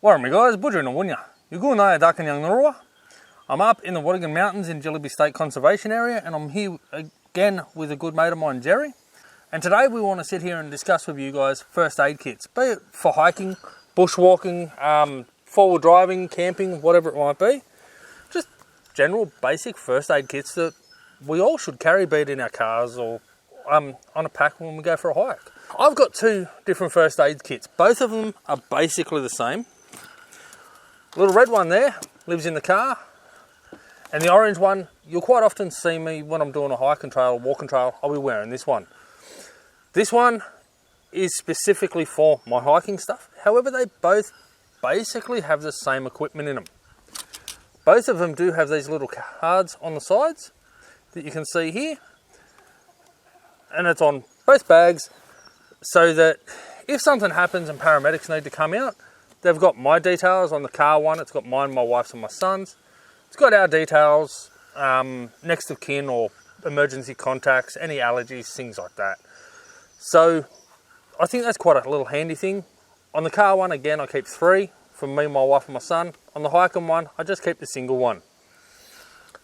Alright, guys, Budger and Awunya. You're going to Dark and Young Narua. I'm up in the Watergan Mountains in Jellyby State Conservation Area, and I'm here again with a good mate of mine, Gerry. And today we want to sit here and discuss with you guys first aid kits, be it for hiking, bushwalking, forward driving, camping, whatever it might be. Just general basic first aid kits that we all should carry, be it in our cars or on a pack when we go for a hike. I've got two different first aid kits. Both of them are basically the same. The little red one there lives in the car, and the orange one, you'll quite often see me when I'm doing a hiking trail or walking trail, I'll be wearing this one. This one is specifically for my hiking stuff. However, they both basically have the same equipment in them. Both of them do have these little cards on the sides that you can see here, and it's on both bags so that if something happens and paramedics need to come out, they've got my details. On the car one, it's got mine, my wife's and my son's. It's got our details, next of kin or emergency contacts, any allergies, things like that. So I think that's quite a little handy thing. On the car one, again, I keep 3 for me, my wife and my son. On the hiking one, I just keep the single one.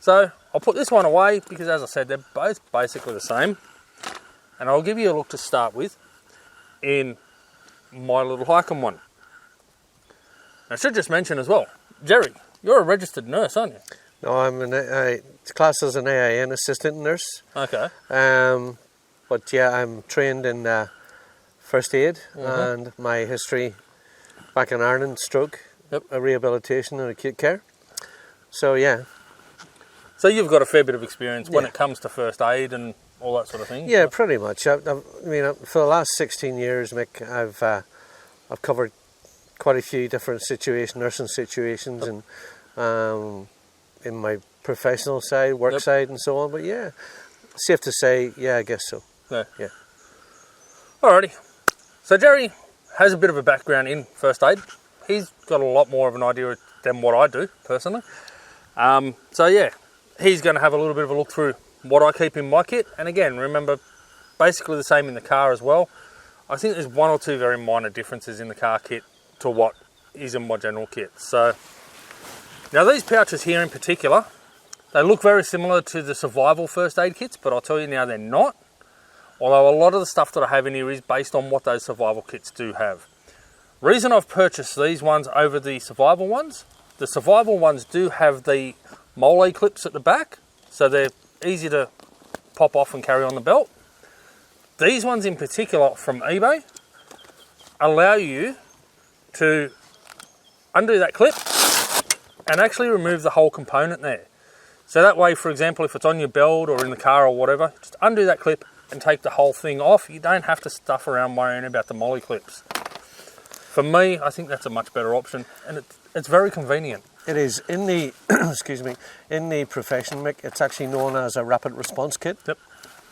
So I'll put this one away because, as I said, they're both basically the same. And I'll give you a look to start with in my little hiking one. I should just mention as well, Gerry, you're a registered nurse, aren't you? No, I'm classed as an AIN assistant nurse. Okay. But yeah, I'm trained in first aid and my history back in Ireland, stroke, rehabilitation and acute care. So yeah. So you've got a fair bit of experience when it comes to first aid and all that sort of thing? Yeah, pretty much. I mean, for the last 16 years, Mick, I've covered quite a few different nursing situations, and in my professional side, work side and so on. But yeah, safe to say, yeah, I guess so. Yeah. Alrighty. So Gerry has a bit of a background in first aid. He's got a lot more of an idea than what I do, personally. So yeah, he's going to have a little bit of a look through what I keep in my kit. And again, remember, basically the same in the car as well. I think there's 1 or 2 very minor differences in the car kit to what is in my general kit. So now these pouches here in particular, they look very similar to the survival first aid kits, but I'll tell you now they're not. Although a lot of the stuff that I have in here is based on what those survival kits do have. Reason I've purchased these ones over the survival ones do have the mole clips at the back, so they're easy to pop off and carry on the belt. These ones in particular from eBay allow you to undo that clip and actually remove the whole component there. So that way, for example, if it's on your belt or in the car or whatever, just undo that clip and take the whole thing off. You don't have to stuff around worrying about the molly clips. For me, I think that's a much better option, and it's very convenient. It is. In the in the profession, Mick, it's actually known as a rapid response kit. Yep.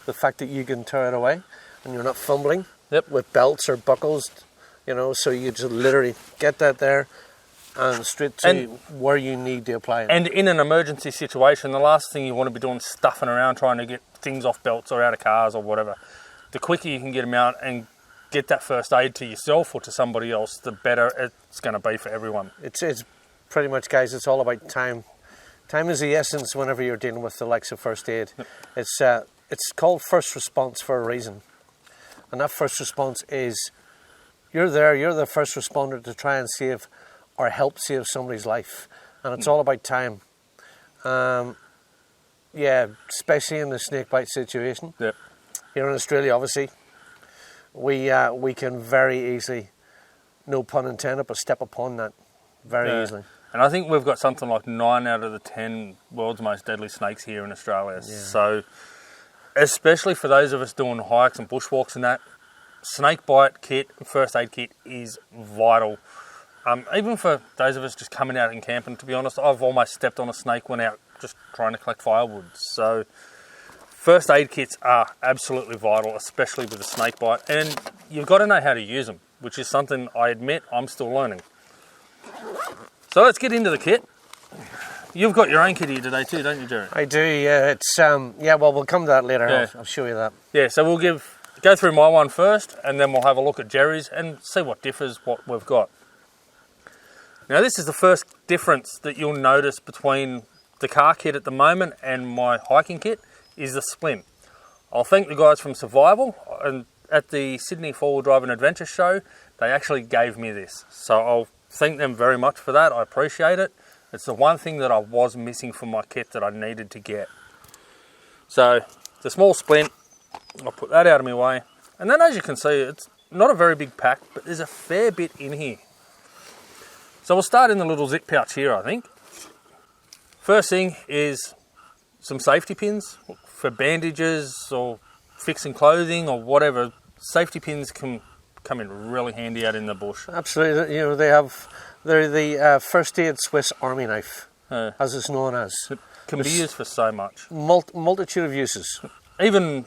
The fact that you can tear it away and you're not fumbling with belts or buckles, so you just literally get that there and straight to where you need to apply it. And in an emergency situation, the last thing you want to be doing is stuffing around trying to get things off belts or out of cars or whatever. The quicker you can get them out and get that first aid to yourself or to somebody else, the better it's going to be for everyone. It's pretty much, guys, it's all about time. Time is the essence whenever you're dealing with the likes of first aid. It's called first response for a reason. And that first response is, you're the first responder to try and save or help save somebody's life. And it's all about time. Especially in the snake bite situation. Yep. Here in Australia, obviously, we can very easily, no pun intended, but step upon that very easily. And I think we've got something like 9 out of the 10 world's most deadly snakes here in Australia. Yeah. So, especially for those of us doing hikes and bushwalks and that, snake bite kit, first aid kit is vital. Even for those of us just coming out and camping, to be honest, I've almost stepped on a snake when out just trying to collect firewood. So first aid kits are absolutely vital, especially with a snake bite. And you've got to know how to use them, which is something I admit I'm still learning. So let's get into the kit. You've got your own kit here today too, don't you, Gerry? I do, yeah. It's we'll come to that later. Yeah. I'll show you that. Yeah, so we'll go through my one first, and then we'll have a look at Gerry's and see what differs what we've got. Now this is the first difference that you'll notice between the car kit at the moment and my hiking kit is the splint. I'll thank the guys from Survival, and at the Sydney 4-Wheel Drive and Adventure Show, they actually gave me this. So I'll thank them very much for that. I appreciate it. It's the one thing that I was missing from my kit that I needed to get. So the small splint, I'll put that out of my way. And then as you can see, it's not a very big pack, but there's a fair bit in here. So we'll start in the little zip pouch here, I think. First thing is some safety pins for bandages or fixing clothing or whatever. Safety pins can come in really handy out in the bush. Absolutely. You know, they're the first aid Swiss Army knife, as it's known as. It can be used for so much. Multitude of uses. Even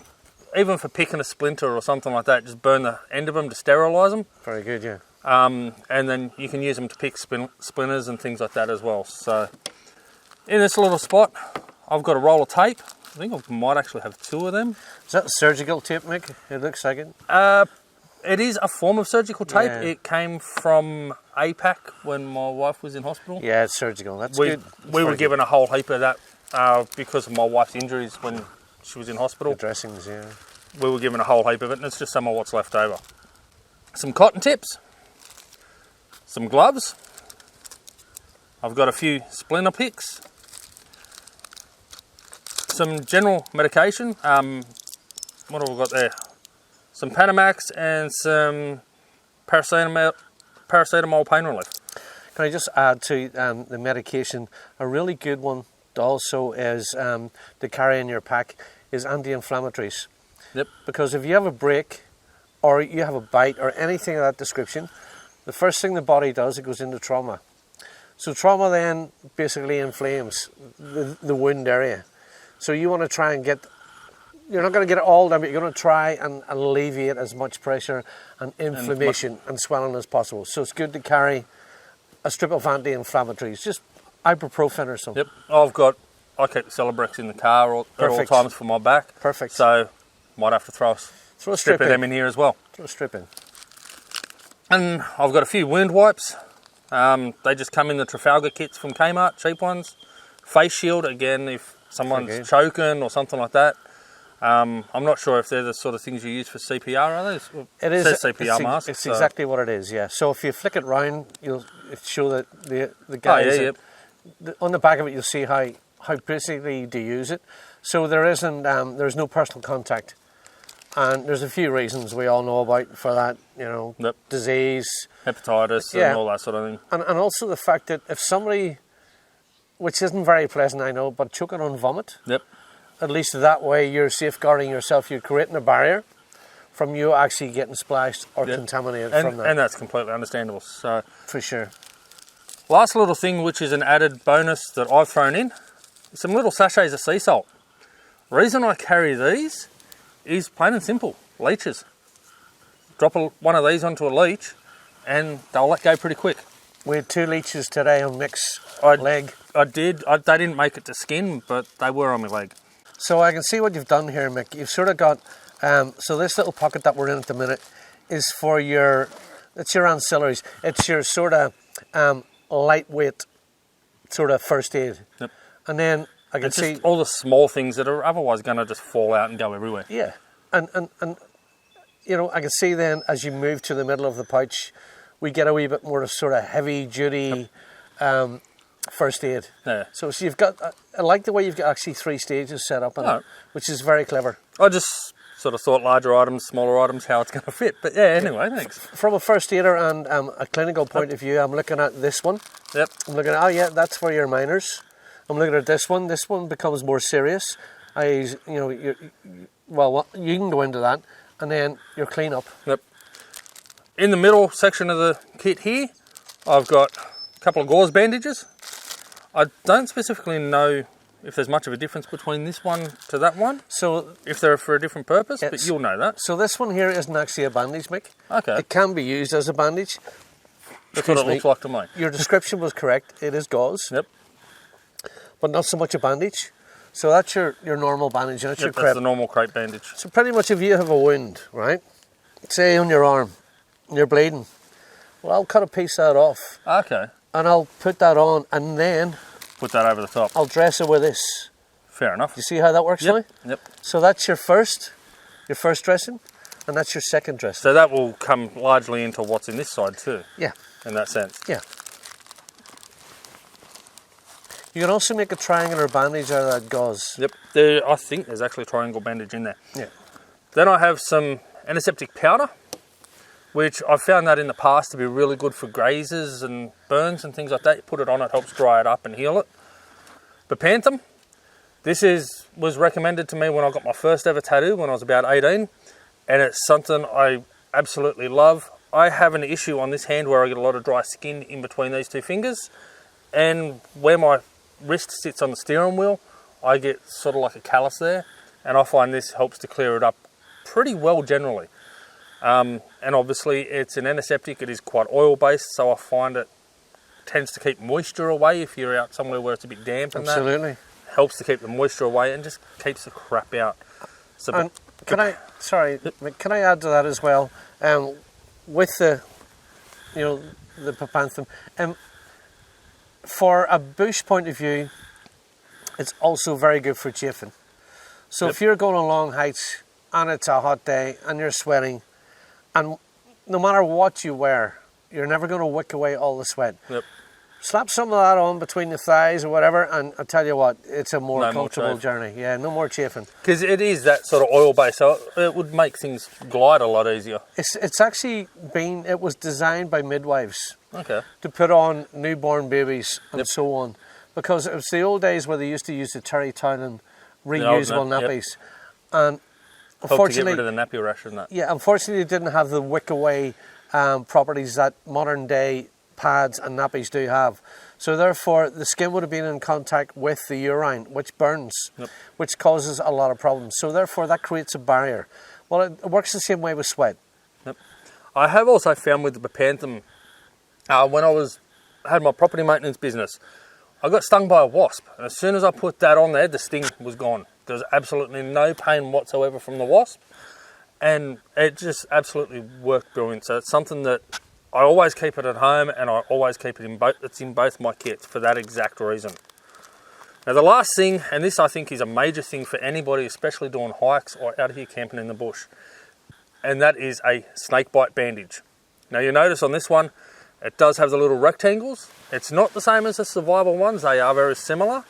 for picking a splinter or something like that, just burn the end of them to sterilise them. Very good, yeah. And then you can use them to pick splinters and things like that as well. So in this little spot, I've got a roll of tape. I think I might actually have 2 of them. Is that surgical tape, Mick? It looks like it. It is a form of surgical tape. Yeah. It came from APAC when my wife was in hospital. Yeah, it's surgical. That's good. We were given a whole heap of that because of my wife's injuries when she was in hospital. The dressings, yeah. We were given a whole heap of it, and it's just some of what's left over. Some cotton tips. Some gloves. I've got a few splinter picks. Some general medication. What have we got there? Some Panamax and some paracetamol pain relief. Can I just add to the medication? A really good one also is to carry in your pack is anti-inflammatories. Yep. Because if you have a break or you have a bite or anything of that description, the first thing the body does, it goes into trauma. So trauma then basically inflames the wound area. So you want to try and you're not going to get it all done, but you're going to try and alleviate as much pressure and inflammation and swelling as possible. So it's good to carry a strip of anti-inflammatories, just ibuprofen or something. Yep, I keep the Celebrex in the car at all times for my back. Perfect. So might have to throw a strip of them in here as well. Throw a strip in. And I've got a few wound wipes. They just come in the Trafalgar kits from Kmart, cheap ones. Face shield, again, if someone's choking or something like that. I'm not sure if they're the sort of things you use for CPR, are they? It is. It says CPR mask. It's exactly what it is, yeah. So if you flick it round, it'll show that the guys on the back of it, you'll see how basically to use it. So there's no personal contact. And there's a few reasons we all know about for that, disease, hepatitis, and all that sort of thing. And also the fact that if somebody, which isn't very pleasant, I know, but choking on vomit, at least that way you're safeguarding yourself. You're creating a barrier from you actually getting splashed or contaminated from that. And that's completely understandable. So for sure. Last little thing, which is an added bonus that I've thrown in, is some little sachets of sea salt. Reason I carry these is plain and simple, leeches. Drop one of these onto a leech and they'll let go pretty quick. We had 2 leeches today on Mick's leg. I did. They didn't make it to skin, but they were on my leg. So I can see what you've done here, Mick. You've sort of got, so this little pocket that we're in at the minute is for it's your ancillaries. It's your sort of lightweight sort of first aid. Yep. And then I can see all the small things that are otherwise going to just fall out and go everywhere. Yeah, and I can see then as you move to the middle of the pouch, we get a wee bit more of sort of heavy duty first aid. Yeah. So you've got, I like the way you've got actually 3 stages set up in it, which is very clever. I just sort of thought larger items, smaller items, how it's going to fit. But yeah, anyway, thanks. From a first aider and a clinical point of view, I'm looking at this one. Yep. I'm looking at, that's for your minors. I'm looking at this one. This one becomes more serious. You can go into that, and then your cleanup. Yep. In the middle section of the kit here, I've got a couple of gauze bandages. I don't specifically know if there's much of a difference between this one to that one. So if they're for a different purpose, but you'll know that. So this one here isn't actually a bandage, Mick. Okay. It can be used as a bandage. That's what it looks like to me. Your description was correct. It is gauze. Yep. But not so much a bandage. So that's your normal bandage. That's your crepe. That's the normal crepe bandage. So pretty much if you have a wound, right, say on your arm, and you're bleeding, well, I'll cut a piece of that off. Okay. and I'll put that on, and then Put that over the top. I'll dress it with this. Fair enough. You see how that works, Sony? Yep. So that's your first dressing, and that's your second dressing. So that will come largely into what's in this side too. Yeah. In that sense. Yeah. You can also make a triangular bandage out of that gauze. Yep. I think there's actually a triangle bandage in there. Yeah. Then I have some antiseptic powder, which I've found that in the past to be really good for grazes and burns and things like that. You put it on, it helps dry it up and heal it. Bepanthen. This was recommended to me when I got my first ever tattoo when I was about 18, and it's something I absolutely love. I have an issue on this hand where I get a lot of dry skin in between these two fingers, and where my wrist sits on the steering wheel, I get sort of like a callus there, and I find this helps to clear it up pretty well generally. And obviously it's an antiseptic, it is quite oil based, so I find it tends to keep moisture away if you're out somewhere where it's a bit damp and Absolutely. that. Helps to keep the moisture away and just keeps the crap out. So, And can I add to that as well? With the Bepanthen, for a bush point of view, it's also very good for chafing. So if you're going on long hikes and it's a hot day and you're sweating, and no matter what you wear, you're never going to wick away all the sweat. Yep. Slap some of that on between the thighs or whatever, and I tell you what, it's a more No more comfortable chafe. journey. Yeah, no more chafing. because it is that sort of oil base, so it would make things glide a lot easier. It's actually it was designed by midwives Okay. to put on newborn babies and Yep. so on, because it was the old days where they used to use the terry towel and old reusable nap, yep. nappies, and Help to get unfortunately, rid of the nappy rash and that. yeah, unfortunately, it didn't have the wick away properties that modern day pads and nappies do have. So therefore, the skin would have been in contact with the urine, which burns, Yep. which causes a lot of problems. So therefore, that creates a barrier. Well, it works the same way with sweat. I have also found with the Bepanthen, when I had my property maintenance business, I got stung by a wasp. And as soon as I put that on there, the sting was gone. There was absolutely no pain whatsoever from the wasp. And it just absolutely worked brilliant. So it's something that I always keep it at home, and I always keep it in both. It's in both my kits for that exact reason. Now the last thing, and this I think is a major thing for anybody, especially doing hikes or out here camping in the bush, and that is a snake bite bandage. Now you notice on this one, it does have the little rectangles. It's not the same as the survival ones, they are very similar,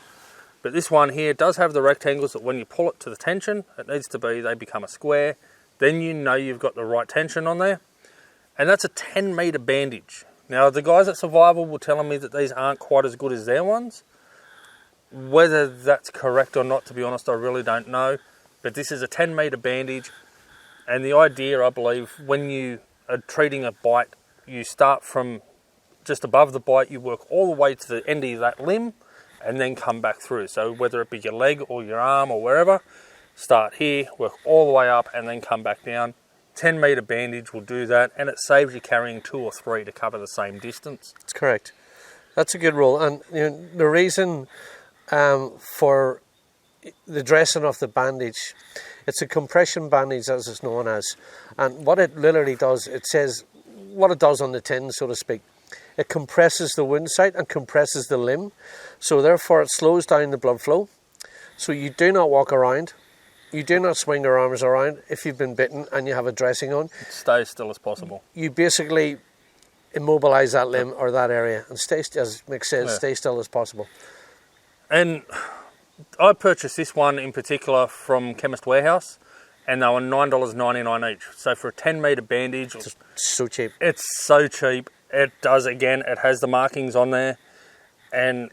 but this one here does have the rectangles that when you pull it to the tension, it needs to be, they become a square. Then you know you've got the right tension on there. And that's a 10 metre bandage. Now the guys at Survival were telling me that these aren't quite as good as their ones. Whether that's correct or not, to be honest, I really don't know. But this is a 10 metre bandage. And the idea, I believe, when you are treating a bite, you start from just above the bite, you work all the way to the end of that limb and then come back through. So whether it be your leg or your arm or wherever, start here, work all the way up and then come back down. 10 metre bandage will do that, and it saves you carrying 2 or 3 to cover the same distance. That's correct. That's a good rule. And the reason for the dressing of the bandage, it's a compression bandage as it's known as. And what it literally does, it says what it does on the tin, so to speak. It compresses the wound site and compresses the limb. So therefore it slows down the blood flow. So you do not walk around. You do not swing your arms around if you've been bitten and you have a dressing on. Stay as still as possible. You basically immobilise that limb or that area and stay, as Mick says, stay still as possible. And I purchased this one in particular from Chemist Warehouse, and they were $9.99 each. So for a 10 metre bandage, It's so cheap. it's so cheap. It does, again, it has the markings on there, and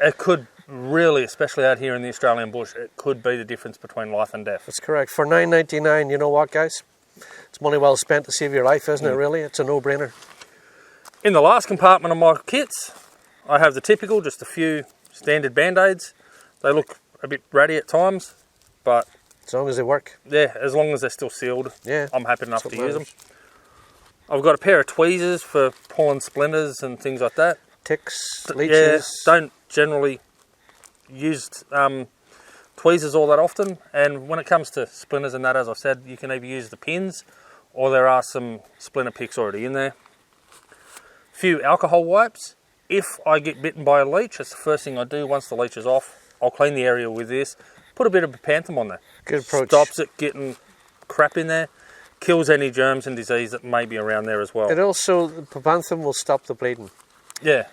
it could really, especially out here in the Australian bush, it could be the difference between life and death. That's correct. For $9.99, you know what, guys? It's money well spent to save your life, isn't it, really? It's a no-brainer. In the last compartment of my kits, I have the typical, just a few standard Band-Aids. They look a bit ratty at times, but As long as they work. yeah, as long as they're still sealed, Yeah, I'm happy enough to that's what use them. matters. I've got a pair of tweezers for pulling splinters and things like that. Ticks, Yeah, leeches. don't generally use tweezers all that often, and when it comes to splinters and that, as I said, you can either use the pins or there are some splinter picks already in there. A few alcohol wipes, if I get bitten by a leech, it's the first thing I do. Once the leech is off, I'll clean the area with this, put a bit of Bepanthen on there. Good approach. Stops it getting crap in there, kills any germs and disease that may be around there as well. It also, the Bepanthen will stop the bleeding. Yeah.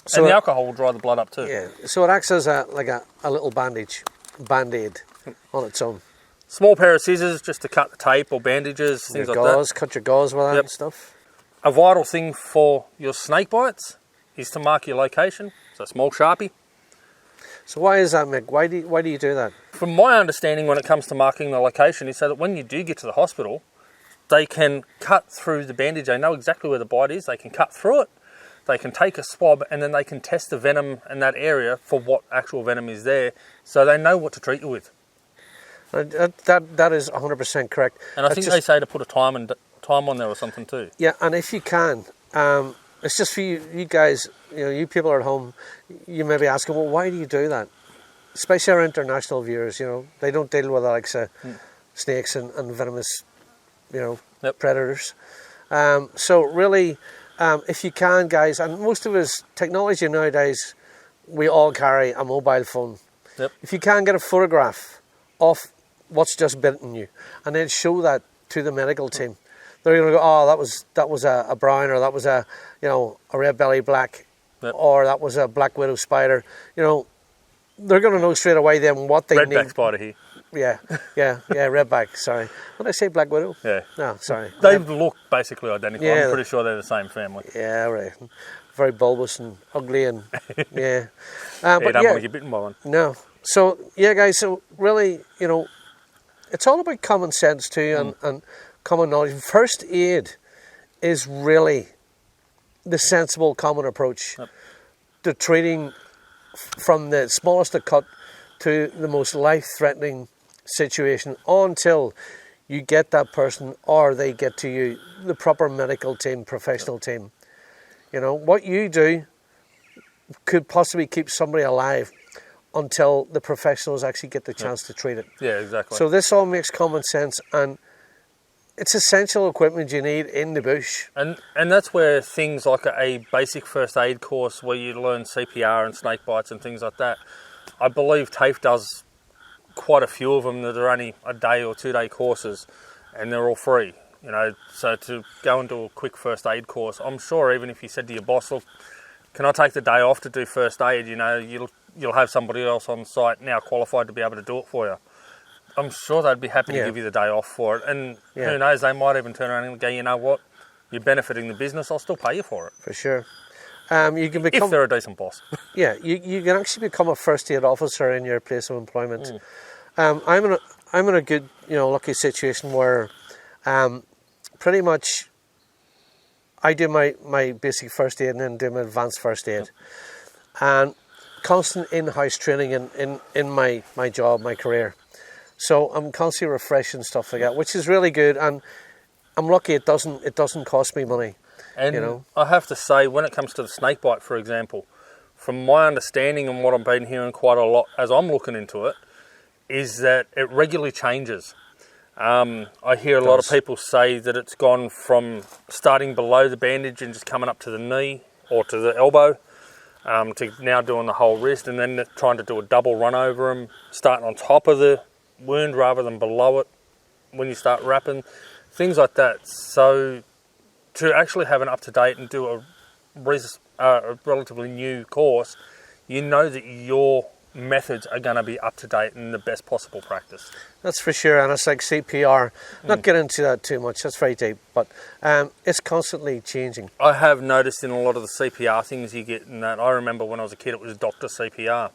So and the alcohol will dry the blood up too. Yeah, so it acts as a little band-aid on its own. Small pair of scissors just to cut the tape or bandages, things like gauze, that. cut your gauze with that and stuff. A vital thing for your snake bites is to mark your location. So a small Sharpie. So why is that, Mick? Why do you do that? From my understanding, when it comes to marking the location, is so that when you do get to the hospital, they can cut through the bandage. They know exactly where the bite is. They can cut through it. They can take a swab and then they can test the venom in that area for what actual venom is there, so they know what to treat you with. That is 100% correct. And I think they say to put a time on there or something too. Yeah, and if you can, it's just for you guys, you people at home, you may be asking, well, why do you do that? Especially our international viewers, they don't deal with the likes of snakes and venomous, predators. So really, if you can, guys, and most of us, technology nowadays, we all carry a mobile phone. Yep. If you can get a photograph of what's just bitten you, and then show that to the medical team, they're going to go, oh, that was a brown, or that was a red belly black, or that was a black widow spider. They're going to know straight away then what they need. Redback spider here. Yeah, redback, sorry. What did I say, black widow? Yeah. No, sorry. They look basically identical. Yeah. I'm pretty sure they're the same family. Yeah, right. Very bulbous and ugly and, yeah. But you don't yeah, want to get bitten by one. No. So, yeah, guys, so really, it's all about common sense too and common knowledge. First aid is really the sensible common approach to treating from the smallest of cut to the most life-threatening situation until you get that person or they get to you, the proper medical team, professional team. What you do could possibly keep somebody alive until the professionals actually get the chance to treat it. Yeah, exactly. So this all makes common sense, and it's essential equipment you need in the bush. And that's where things like a basic first aid course where you learn CPR and snake bites and things like that, I believe TAFE does quite a few of them that are only a day or 2 day courses, and they're all free. So to go and do a quick first aid course, I'm sure even if you said to your boss, look, can I take the day off to do first aid? You'll have somebody else on site now qualified to be able to do it for you. I'm sure they'd be happy to give you the day off for it. And who knows, they might even turn around and go, you know what, you're benefiting the business, I'll still pay you for it. For sure. You can become, if they're a decent boss. Yeah, you can actually become a first aid officer in your place of employment. I'm in a good, lucky situation where pretty much I do my basic first aid and then do my advanced first aid. And constant in-house training in my job, my career. So I'm constantly refreshing stuff like that, which is really good, and I'm lucky it doesn't cost me money. And I have to say, when it comes to the snake bite, for example, from my understanding and what I've been hearing quite a lot as I'm looking into it, is that it regularly changes. I hear a lot of people say that it's gone from starting below the bandage and just coming up to the knee or to the elbow, to now doing the whole wrist, and then trying to do a double run over them, starting on top of the wound rather than below it when you start wrapping, things like that. So to actually have an up-to-date and do a relatively new course, you know that your methods are going to be up-to-date and the best possible practice. That's for sure, and it's like CPR. Not get into that too much, that's very deep, but it's constantly changing. I have noticed in a lot of the CPR things you get in that, I remember when I was a kid it was Dr. CPR.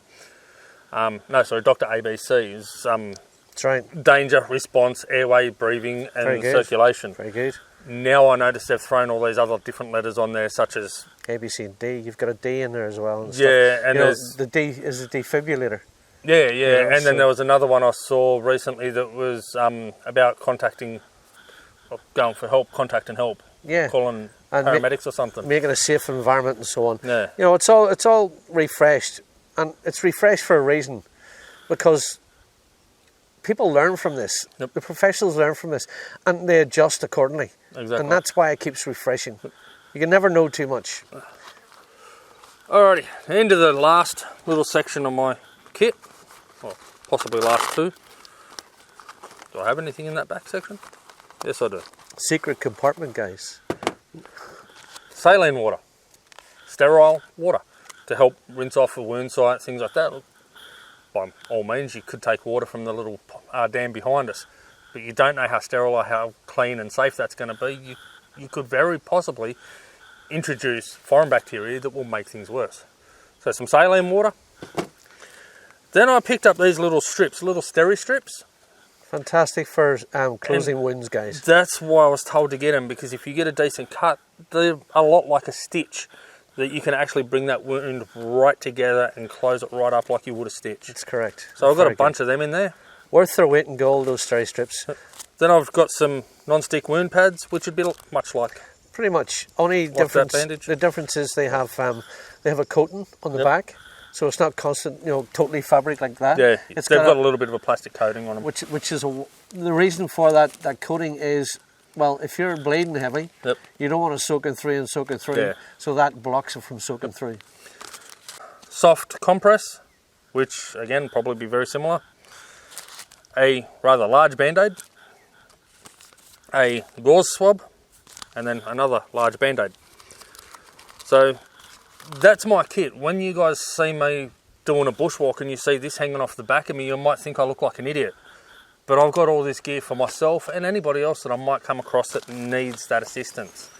Dr. ABC is that's right. Danger, response, airway, breathing and circulation. Very good. Now I notice they've thrown all these other different letters on there, such as A, B, C, and D. You've got a D in there as well. And yeah, stuff. and there's the D is a defibrillator. Yeah, and then there was another one I saw recently that was about going for help, contact and help. Yeah, calling paramedics or something, making a safe environment and so on. Yeah, it's all refreshed, and it's refreshed for a reason, because people learn from this. Yep. The professionals learn from this, and they adjust accordingly. Exactly. And that's why it keeps refreshing. You can never know too much. Alrighty, into the last little section of my kit, or possibly last two. Do I have anything in that back section? Yes, I do. Secret compartment, guys. Saline water, sterile water, to help rinse off a wound site, things like that. By all means, you could take water from the little dam behind us, but you don't know how sterile or how clean and safe that's going to be. You could very possibly introduce foreign bacteria that will make things worse. So some saline water. Then I picked up these little strips, little steri strips. Fantastic for closing wounds, guys. That's why I was told to get them, because if you get a decent cut, they're a lot like a stitch, that you can actually bring that wound right together and close it right up like you would a stitch. That's correct. So I've got a bunch of them in there. Worth their weight in gold, those steri strips. Then I've got some non-stick wound pads, which would be much like... Pretty much. Only difference, the difference is they have a coating on the back, so it's not constant, totally fabric like that. Yeah, they've got a little bit of a plastic coating on them. Which is the reason for that coating is, well, if you're bleeding heavy, you don't want to soak it through, so that blocks it from soaking through. Soft compress, which again probably be very similar. A rather large band-aid, a gauze swab, and then another large band-aid. So that's my kit. When you guys see me doing a bushwalk and you see this hanging off the back of me, you might think I look like an idiot. But I've got all this gear for myself and anybody else that I might come across that needs that assistance.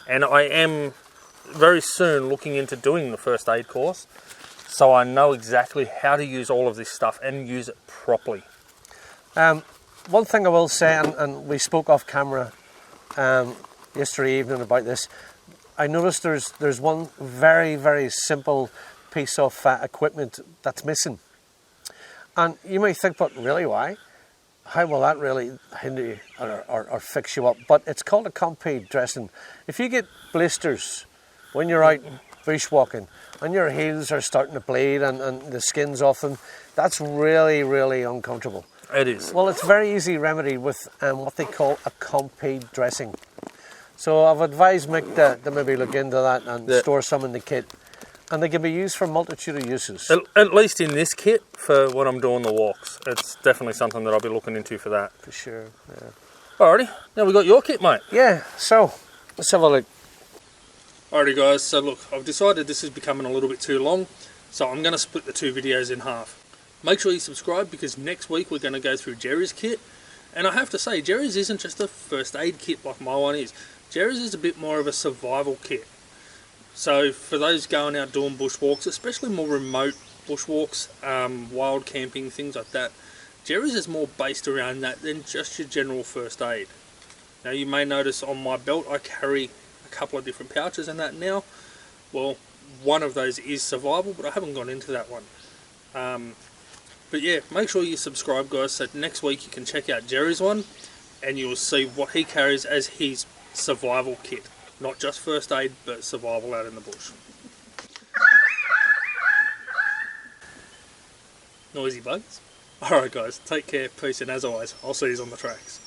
And I am very soon looking into doing the first aid course, so I know exactly how to use all of this stuff and use it properly. One thing I will say, and we spoke off camera yesterday evening about this, I noticed there's one very, very simple piece of equipment that's missing. And you may think, but really, why? How will that really hinder you or fix you up? But it's called a compeed dressing. If you get blisters when you're out bushwalking and your heels are starting to bleed and the skin's off them, that's really, really uncomfortable. It is. Well, it's very easy remedy with what they call a compeed dressing. So I've advised Mick to maybe look into that and store some in the kit. And they can be used for a multitude of uses. At least in this kit for when I'm doing the walks. It's definitely something that I'll be looking into for that. For sure, yeah. Alrighty, now we've got your kit, mate. Yeah, so let's have a look. Alrighty guys, so look, I've decided this is becoming a little bit too long, so I'm going to split the two videos in half. Make sure you subscribe, because next week we're going to go through Gerry's kit. And I have to say, Gerry's isn't just a first aid kit like my one is. Gerry's is a bit more of a survival kit. So for those going out doing bushwalks, especially more remote bushwalks, wild camping, things like that, Gerry's is more based around that than just your general first aid. Now you may notice on my belt I carry a couple of different pouches and that now. Well, one of those is survival, but I haven't gone into that one. But yeah, make sure you subscribe, guys, so next week you can check out Gerry's one and you'll see what he carries as his survival kit. Not just first aid, but survival out in the bush. Noisy bugs. Alright guys, take care, peace, and as always, I'll see you on the tracks.